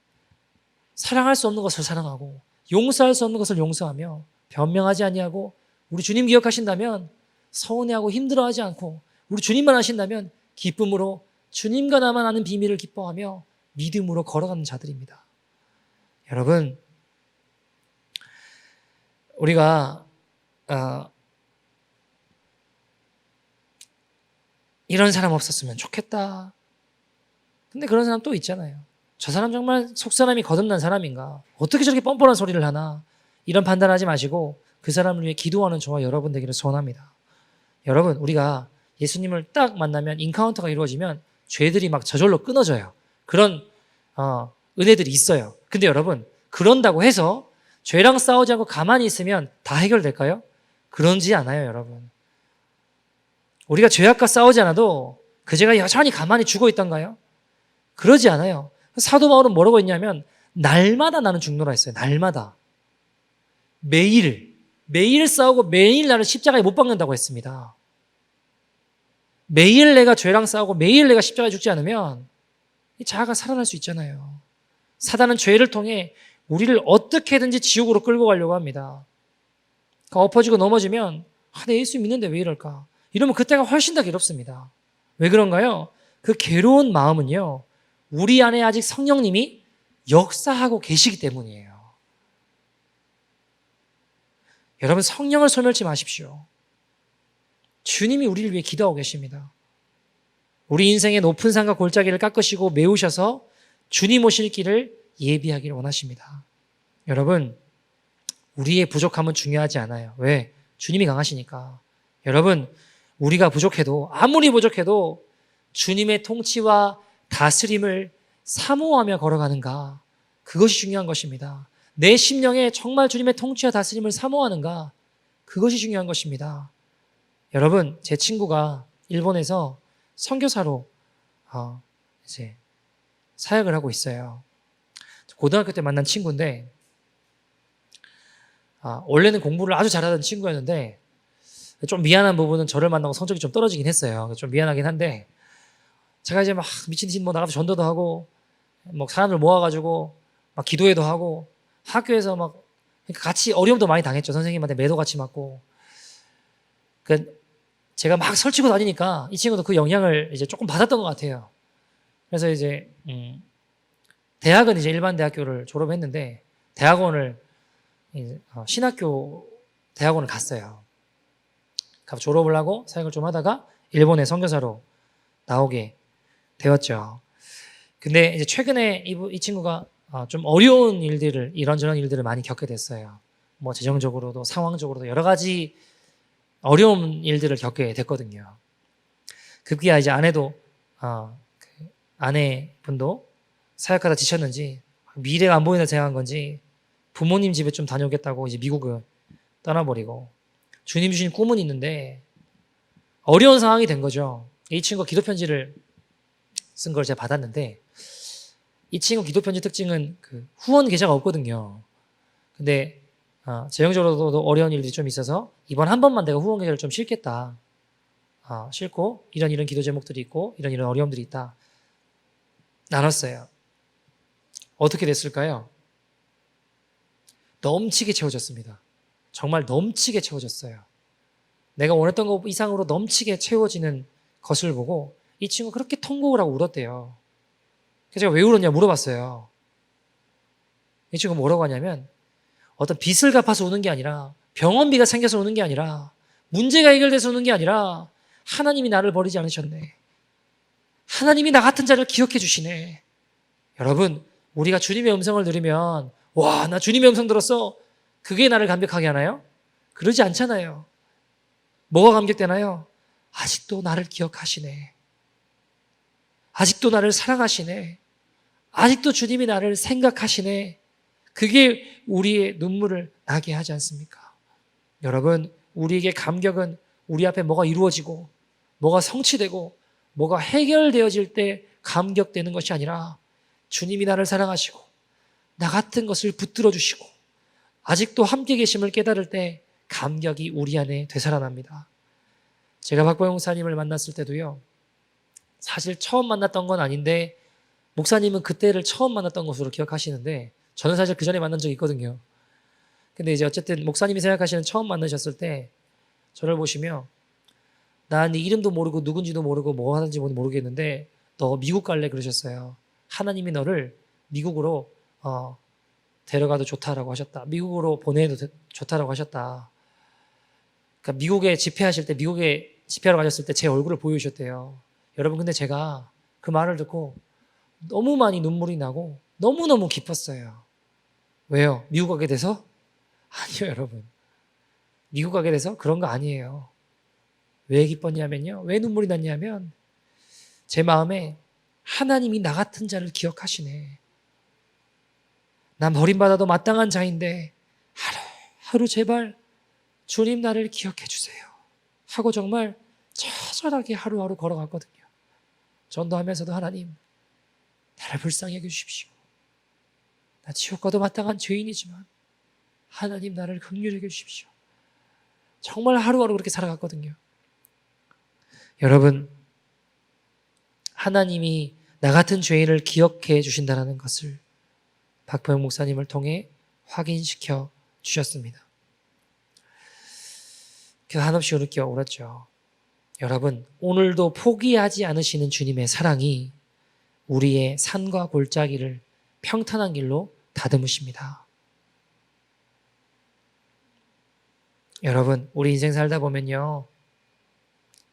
사랑할 수 없는 것을 사랑하고 용서할 수 없는 것을 용서하며 변명하지 아니하고, 우리 주님 기억하신다면 서운해하고 힘들어하지 않고, 우리 주님만 하신다면 기쁨으로 주님과 나만 아는 비밀을 기뻐하며 믿음으로 걸어가는 자들입니다. 여러분, 우리가 이런 사람 없었으면 좋겠다. 근데 그런 사람 또 있잖아요. 저 사람 정말 속사람이 거듭난 사람인가? 어떻게 저렇게 뻔뻔한 소리를 하나? 이런 판단하지 마시고 그 사람을 위해 기도하는 저와 여러분 되기를 소원합니다. 여러분, 우리가 예수님을 딱 만나면 인카운터가 이루어지면 죄들이 막 저절로 끊어져요. 그런 은혜들이 있어요. 근데 여러분, 그런다고 해서 죄랑 싸우지 않고 가만히 있으면 다 해결될까요? 그런지 않아요. 여러분, 우리가 죄악과 싸우지 않아도 그 죄가 여전히 가만히 죽어 있던가요? 그러지 않아요. 사도 바울은 뭐라고 했냐면 날마다 나는 죽노라 했어요. 날마다. 매일 싸우고 매일 나를 십자가에 못 박는다고 했습니다. 매일 내가 죄랑 싸우고 매일 내가 십자가에 죽지 않으면 이 자아가 살아날 수 있잖아요. 사단은 죄를 통해 우리를 어떻게든지 지옥으로 끌고 가려고 합니다. 그러니까 엎어지고 넘어지면 내 예수 믿는데 왜 이럴까? 이러면 그때가 훨씬 더 괴롭습니다. 왜 그런가요? 그 괴로운 마음은요, 우리 안에 아직 성령님이 역사하고 계시기 때문이에요. 여러분, 성령을 소멸치 마십시오. 주님이 우리를 위해 기도하고 계십니다. 우리 인생의 높은 산과 골짜기를 깎으시고 메우셔서 주님 오실 길을 예비하기를 원하십니다. 여러분, 우리의 부족함은 중요하지 않아요. 왜? 주님이 강하시니까. 여러분, 우리가 부족해도, 아무리 부족해도 주님의 통치와 다스림을 사모하며 걸어가는가, 그것이 중요한 것입니다. 내 심령에 정말 주님의 통치와 다스림을 사모하는가, 그것이 중요한 것입니다. 여러분, 제 친구가 일본에서 선교사로 이제 사역을 하고 있어요. 고등학교 때 만난 친구인데, 원래는 공부를 아주 잘하던 친구였는데 좀 미안한 부분은 저를 만나고 성적이 좀 떨어지긴 했어요. 좀 미안하긴 한데, 제가 이제 막 미친 듯이 나가서 전도도 하고 사람들 모아가지고 막 기도회도 하고 학교에서 막 같이 어려움도 많이 당했죠. 선생님한테 매도 같이 맞고. 제가 막 설치고 다니니까 이 친구도 그 영향을 이제 조금 받았던 것 같아요. 그래서 이제 대학은 이제 일반 대학교를 졸업했는데 대학원을 신학교 대학원을 갔어요. 졸업을 하고 사역을 좀 하다가 일본에 선교사로 나오게 되었죠. 근데 이제 최근에 이 친구가 좀 어려운 일들을, 이런저런 일들을 많이 겪게 됐어요. 재정적으로도 상황적으로도 여러 가지 어려운 일들을 겪게 됐거든요. 급기야 이제 아내분도 사역하다 지쳤는지 미래가 안 보이나 생각한 건지 부모님 집에 좀 다녀오겠다고 이제 미국을 떠나버리고, 주님 주신 꿈은 있는데 어려운 상황이 된 거죠. 이 친구가 기도 편지를 쓴 걸 제가 받았는데, 이 친구 기도 편지 특징은 후원 계좌가 없거든요. 근데 재정적으로도 어려운 일들이 좀 있어서 이번 한 번만 내가 후원 계좌를 좀 싣겠다. 싣고 이런 기도 제목들이 있고 이런 어려움들이 있다. 나눴어요. 어떻게 됐을까요? 넘치게 채워졌습니다. 정말 넘치게 채워졌어요. 내가 원했던 것 이상으로 넘치게 채워지는 것을 보고 이 친구 그렇게 통곡을 하고 울었대요. 그래서 제가 왜 울었냐 물어봤어요. 이 친구가 뭐라고 하냐면, 어떤 빚을 갚아서 우는 게 아니라, 병원비가 생겨서 우는 게 아니라, 문제가 해결돼서 우는 게 아니라, 하나님이 나를 버리지 않으셨네. 하나님이 나 같은 자를 기억해 주시네. 여러분, 우리가 주님의 음성을 들으면 와, 나 주님의 음성 들었어, 그게 나를 감격하게 하나요? 그러지 않잖아요. 뭐가 감격되나요? 아직도 나를 기억하시네. 아직도 나를 사랑하시네. 아직도 주님이 나를 생각하시네. 그게 우리의 눈물을 나게 하지 않습니까? 여러분, 우리에게 감격은 우리 앞에 뭐가 이루어지고 뭐가 성취되고 뭐가 해결되어질 때 감격되는 것이 아니라, 주님이 나를 사랑하시고 나 같은 것을 붙들어 주시고 아직도 함께 계심을 깨달을 때 감격이 우리 안에 되살아납니다. 제가 박보영 목사님을 만났을 때도요, 사실 처음 만났던 건 아닌데 목사님은 그때를 처음 만났던 것으로 기억하시는데, 저는 사실 그 전에 만난 적이 있거든요. 근데 이제 어쨌든 목사님이 생각하시는 처음 만나셨을 때 저를 보시며, 나 네 이름도 모르고 누군지도 모르고 뭐 하는지 모르겠는데 너 미국 갈래 그러셨어요. 하나님이 너를 미국으로 데려가도 좋다라고 하셨다. 미국으로 보내도 좋다라고 하셨다. 그러니까 미국에 집회하실 때, 미국에 집회하러 가셨을 때 제 얼굴을 보여주셨대요. 여러분, 근데 제가 그 말을 듣고 너무 많이 눈물이 나고 너무너무 기뻤어요. 왜요? 미국 가게 돼서? 아니요, 여러분. 미국 가게 돼서 그런 거 아니에요. 왜 기뻤냐면요, 왜 눈물이 났냐면, 제 마음에 하나님이 나 같은 자를 기억하시네. 난 버림받아도 마땅한 자인데 하루 제발 주님 나를 기억해 주세요 하고 정말 처절하게 하루하루 걸어갔거든요. 전도하면서도 하나님, 나를 불쌍히 여겨주십시오. 나 지옥 가도 마땅한 죄인이지만 하나님 나를 긍휼히 여겨 주십시오. 정말 하루하루 그렇게 살아갔거든요. 여러분, 하나님이 나 같은 죄인을 기억해 주신다는 것을 박보영 목사님을 통해 확인시켜 주셨습니다. 그래서 한없이 느껴 울었죠. 여러분, 오늘도 포기하지 않으시는 주님의 사랑이 우리의 산과 골짜기를 평탄한 길로 다듬으십니다. 여러분, 우리 인생 살다 보면요,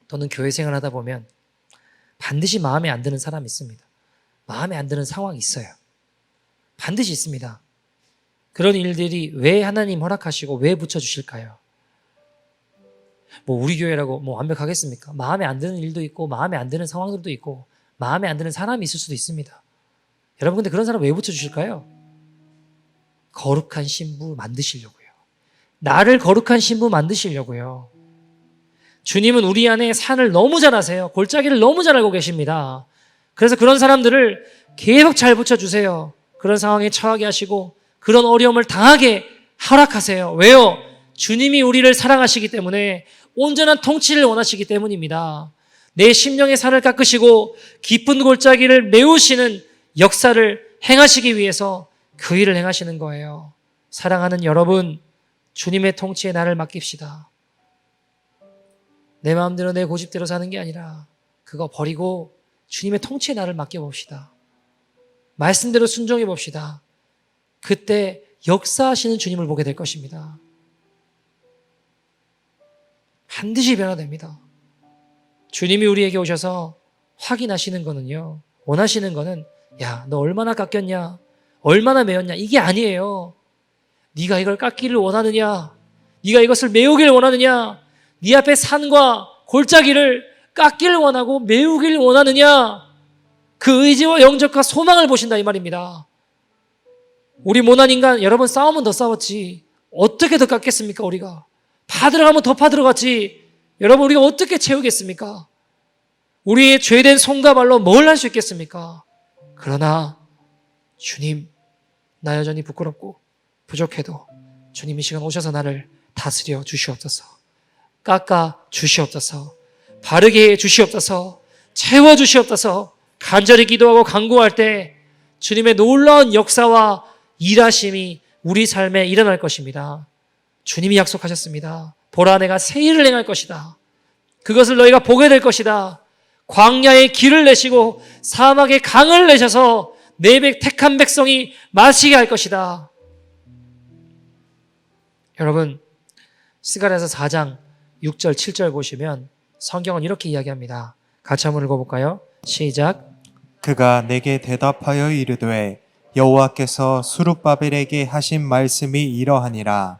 또는 교회 생활하다 보면 반드시 마음에 안 드는 사람이 있습니다. 마음에 안 드는 상황이 있어요. 반드시 있습니다. 그런 일들이 왜 하나님 허락하시고 왜 붙여주실까요? 뭐 우리 교회라고 뭐 완벽하겠습니까? 마음에 안 드는 일도 있고 마음에 안 드는 상황들도 있고 마음에 안 드는 사람이 있을 수도 있습니다. 여러분, 근데 그런 사람 왜 붙여주실까요? 거룩한 신부 만드시려고요. 나를 거룩한 신부 만드시려고요. 주님은 우리 안에 산을 너무 잘 아세요. 골짜기를 너무 잘 알고 계십니다. 그래서 그런 사람들을 계속 잘 붙여주세요. 그런 상황에 처하게 하시고 그런 어려움을 당하게 허락하세요. 왜요? 주님이 우리를 사랑하시기 때문에, 온전한 통치를 원하시기 때문입니다. 내 심령의 산을 깎으시고 깊은 골짜기를 메우시는 역사를 행하시기 위해서 그 일을 행하시는 거예요. 사랑하는 여러분, 주님의 통치에 나를 맡깁시다. 내 마음대로 내 고집대로 사는 게 아니라 그거 버리고 주님의 통치에 나를 맡겨봅시다. 말씀대로 순종해 봅시다. 그때 역사하시는 주님을 보게 될 것입니다. 반드시 변화됩니다. 주님이 우리에게 오셔서 확인하시는 거는요, 원하시는 거는 야, 너 얼마나 깎였냐? 얼마나 메웠냐? 이게 아니에요. 네가 이걸 깎기를 원하느냐? 네가 이것을 메우기를 원하느냐? 네 앞에 산과 골짜기를 깎기를 원하고 메우기를 원하느냐? 그 의지와 영접과 소망을 보신다 이 말입니다. 우리 모난 인간, 여러분, 싸우면 더 싸웠지 어떻게 더 깎겠습니까? 우리가 파들어가면 더 파들어갔지 여러분, 우리가 어떻게 채우겠습니까? 우리의 죄된 손과 발로 뭘 할 수 있겠습니까? 그러나 주님, 나 여전히 부끄럽고 부족해도 주님 이 시간 오셔서 나를 다스려 주시옵소서. 깎아 주시옵소서. 바르게 해 주시옵소서. 채워 주시옵소서. 간절히 기도하고 간구할 때 주님의 놀라운 역사와 일하심이 우리 삶에 일어날 것입니다. 주님이 약속하셨습니다. 보라, 내가 새 일을 행할 것이다. 그것을 너희가 보게 될 것이다. 광야에 길을 내시고 사막에 강을 내셔서 내 택한 백성이 마시게 할 것이다. 여러분, 스가랴서 4장 6절 7절 보시면 성경은 이렇게 이야기합니다. 같이 한번 읽어볼까요? 시작. 그가 내게 대답하여 이르되 여호와께서 스룹바벨에게 하신 말씀이 이러하니라.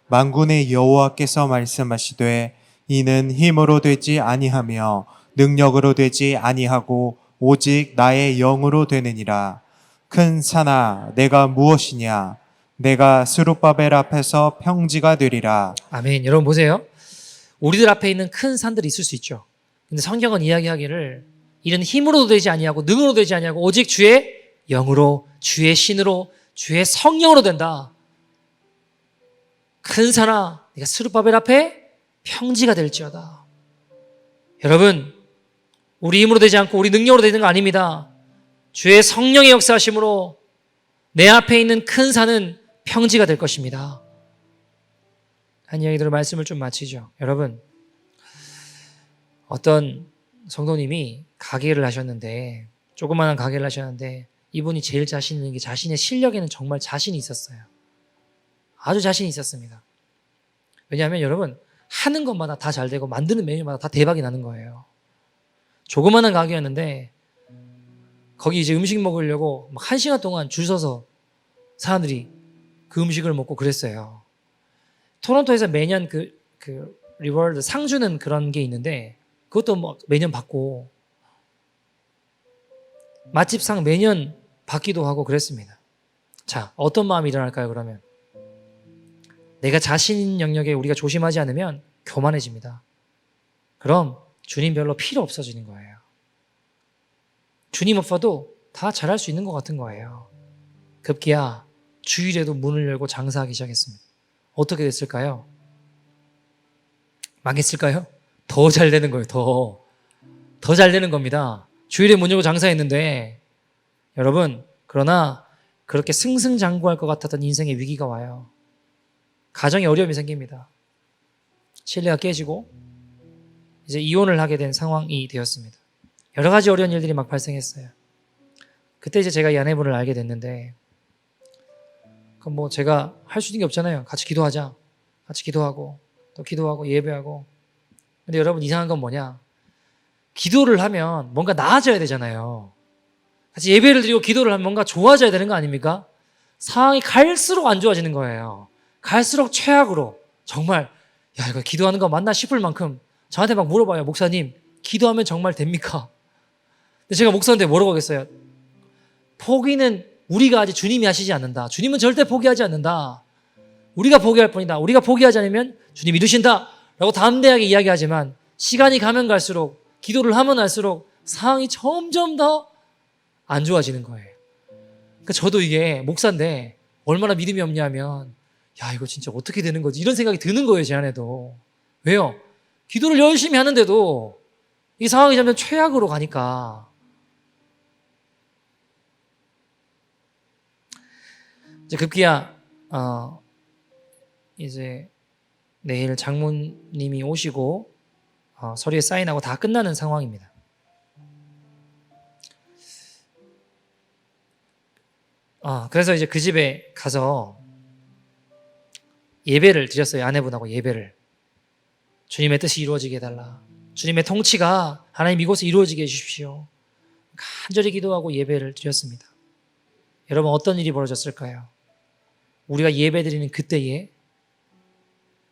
만군의 여호와께서 말씀하시되 이는 힘으로 되지 아니하며 능력으로 되지 아니하고 오직 나의 영으로 되느니라. 큰 산아, 내가 무엇이냐? 내가 스룹바벨 앞에서 평지가 되리라. 아멘. 여러분 보세요. 우리들 앞에 있는 큰 산들이 있을 수 있죠. 근데 성경은 이야기하기를 이는 힘으로도 되지 아니하고 능으로 되지 아니하고 오직 주의 영으로, 주의 신으로, 주의 성령으로 된다. 큰 산아, 네가 스룹바벨 앞에 평지가 될지어다. 여러분, 우리 힘으로 되지 않고 우리 능력으로 되는 거 아닙니다. 주의 성령의 역사하심으로 내 앞에 있는 큰 산은 평지가 될 것입니다. 한 이야기대로 말씀을 좀 마치죠. 여러분, 어떤 성도님이 가게를 하셨는데, 조그마한 가게를 하셨는데 이분이 제일 자신 있는 게 자신의 실력에는 정말 자신이 있었어요. 아주 자신이 있었습니다. 왜냐하면 여러분, 하는 것마다 다 잘 되고 만드는 메뉴마다 다 대박이 나는 거예요. 조그마한 가게였는데 거기 이제 음식 먹으려고 막 1시간 동안 줄 서서 사람들이 그 음식을 먹고 그랬어요. 토론토에서 매년 그 리워드 상 주는 그런 게 있는데 그것도 뭐 매년 받고 맛집상 매년 받기도 하고 그랬습니다. 자, 어떤 마음이 일어날까요, 그러면? 내가 자신 영역에 우리가 조심하지 않으면 교만해집니다. 그럼 주님 별로 필요 없어지는 거예요. 주님 없어도 다 잘할 수 있는 것 같은 거예요. 급기야 주일에도 문을 열고 장사하기 시작했습니다. 어떻게 됐을까요? 망했을까요? 더 잘 되는 거예요. 더 잘 되는 겁니다. 주일에 문 열고 장사했는데 여러분, 그러나 그렇게 승승장구할 것 같았던 인생의 위기가 와요. 가정에 어려움이 생깁니다. 신뢰가 깨지고 이제 이혼을 하게 된 상황이 되었습니다. 여러 가지 어려운 일들이 막 발생했어요. 그때 이제 제가 이 아내분을 알게 됐는데, 그럼 뭐 제가 할 수 있는 게 없잖아요. 같이 기도하자. 같이 기도하고 또 기도하고 예배하고. 근데 여러분, 이상한 건 뭐냐? 기도를 하면 뭔가 나아져야 되잖아요. 같이 예배를 드리고 기도를 하면 뭔가 좋아져야 되는 거 아닙니까? 상황이 갈수록 안 좋아지는 거예요. 갈수록 최악으로. 정말 야, 이거 기도하는 거 맞나 싶을 만큼 저한테 막 물어봐요. 목사님, 기도하면 정말 됩니까? 근데 제가 목사한테 뭐라고 하겠어요? 포기는 우리가 하지 주님이 하시지 않는다. 주님은 절대 포기하지 않는다. 우리가 포기할 뿐이다. 우리가 포기하지 않으면 주님이 이루신다 라고 담대하게 이야기하지만, 시간이 가면 갈수록, 기도를 하면 할수록 상황이 점점 더 안 좋아지는 거예요. 그러니까 저도 이게 목사인데 얼마나 믿음이 없냐면, 야, 이거 진짜 어떻게 되는 거지? 이런 생각이 드는 거예요, 제 안에도. 왜요? 기도를 열심히 하는데도 이 상황이 점점 최악으로 가니까. 이제 급기야 이제 내일 장모님이 오시고 서류에 사인하고 다 끝나는 상황입니다. 그래서 이제 그 집에 가서 예배를 드렸어요. 아내분하고 예배를. 주님의 뜻이 이루어지게 해달라. 주님의 통치가 하나님 이곳에 이루어지게 해주십시오. 간절히 기도하고 예배를 드렸습니다. 여러분, 어떤 일이 벌어졌을까요? 우리가 예배 드리는 그때에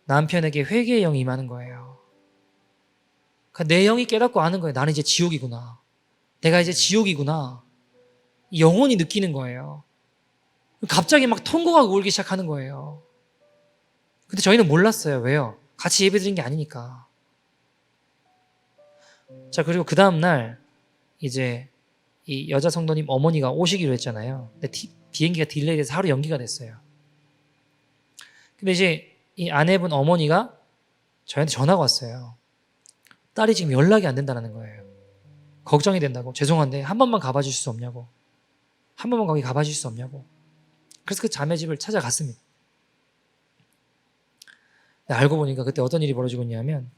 남편에게 회개의 영이 임하는 거예요. 그러니까 내 영이 깨닫고 아는 거예요. 나는 이제 지옥이구나. 내가 이제 지옥이구나. 영혼이 느끼는 거예요. 갑자기 막 통곡하고 울기 시작하는 거예요. 근데 저희는 몰랐어요. 왜요? 같이 예배 드린 게 아니니까. 자, 그리고 그 다음날 이제 이 여자 성도님 어머니가 오시기로 했잖아요. 근데 비행기가 딜레이 돼서 하루 연기가 됐어요. 근데 이제 이 아내분 어머니가 저희한테 전화가 왔어요. 딸이 지금 연락이 안 된다는 거예요. 걱정이 된다고. 죄송한데 한 번만 가봐 주실 수 없냐고. 한 번만 거기 가봐 주실 수 없냐고. 그래서 그 자매 집을 찾아갔습니다. 알고 보니까 그때 어떤 일이 벌어지고 있냐면,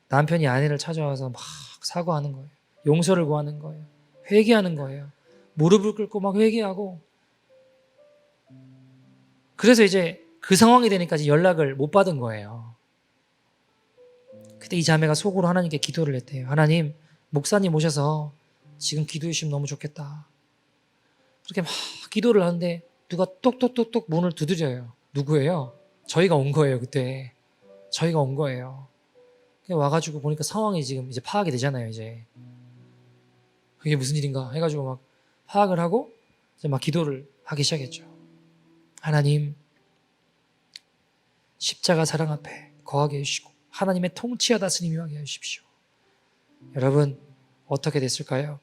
남편이 아내를 찾아와서 막 사과하는 거예요. 용서를 구하는 거예요. 회개하는 거예요. 무릎을 꿇고 막 회개하고. 그래서 이제 그 상황이 되니까 이제 연락을 못 받은 거예요. 그때 이 자매가 속으로 하나님께 기도를 했대요. 하나님, 목사님 오셔서 지금 기도해 주시면 너무 좋겠다. 그렇게 막 기도를 하는데 누가 똑똑똑똑 문을 두드려요. 누구예요? 저희가 온 거예요. 그때 저희가 온 거예요. 와가지고 보니까 상황이 지금 이제 파악이 되잖아요. 이제 이게 무슨 일인가 해가지고 막 파악을 하고 이제 막 기도를 하기 시작했죠. 하나님, 십자가 사랑 앞에 거하게 해주시고 하나님의 통치와 다스림이 하게 해주십시오. 여러분, 어떻게 됐을까요?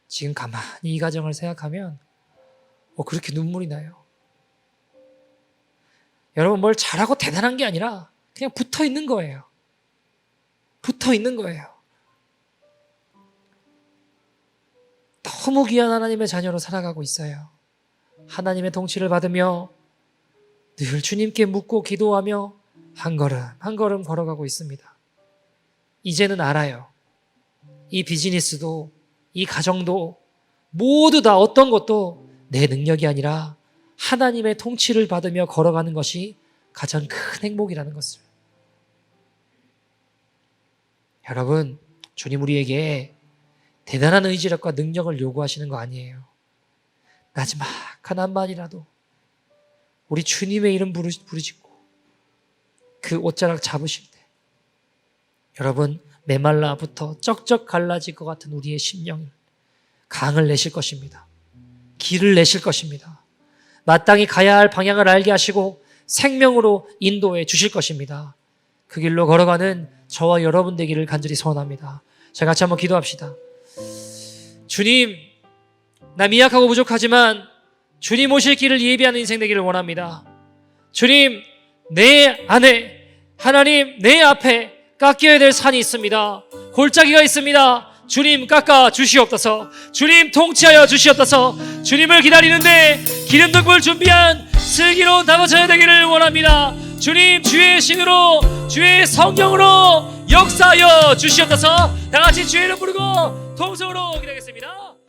지금 가만히 이 가정을 생각하면 그렇게 눈물이 나요. 여러분, 뭘 잘하고 대단한 게 아니라 그냥 붙어 있는 거예요. 붙어 있는 거예요. 너무 귀한 하나님의 자녀로 살아가고 있어요. 하나님의 통치를 받으며 늘 주님께 묻고 기도하며 한 걸음 한 걸음 걸어가고 있습니다. 이제는 알아요. 이 비즈니스도, 이 가정도, 모두 다 어떤 것도 내 능력이 아니라 하나님의 통치를 받으며 걸어가는 것이 가장 큰 행복이라는 것을. 여러분, 주님 우리에게 대단한 의지력과 능력을 요구하시는 거 아니에요. 나지막한 한마디라도 우리 주님의 이름 부르짖고 그 옷자락 잡으실 때, 여러분, 메말라부터 쩍쩍 갈라질 것 같은 우리의 심령을 강을 내실 것입니다. 길을 내실 것입니다. 마땅히 가야 할 방향을 알게 하시고 생명으로 인도해 주실 것입니다. 그 길로 걸어가는 저와 여러분 되기를 간절히 소원합니다. 자, 같이 한번 기도합시다. 주님, 나 미약하고 부족하지만 주님 오실 길을 예비하는 인생 되기를 원합니다. 주님, 내 안에 하나님 내 앞에 깎여야 될 산이 있습니다. 골짜기가 있습니다. 주님 깎아 주시옵소서. 주님 통치하여 주시옵소서. 주님을 기다리는데 기름등불 준비한 슬기로운 다섯자녀 되기를 원합니다. 주님, 주의 신으로 주의 성령으로 역사하여 주시옵소서. 다 같이 주의 이름 부르고 통성으로 기도하겠습니다.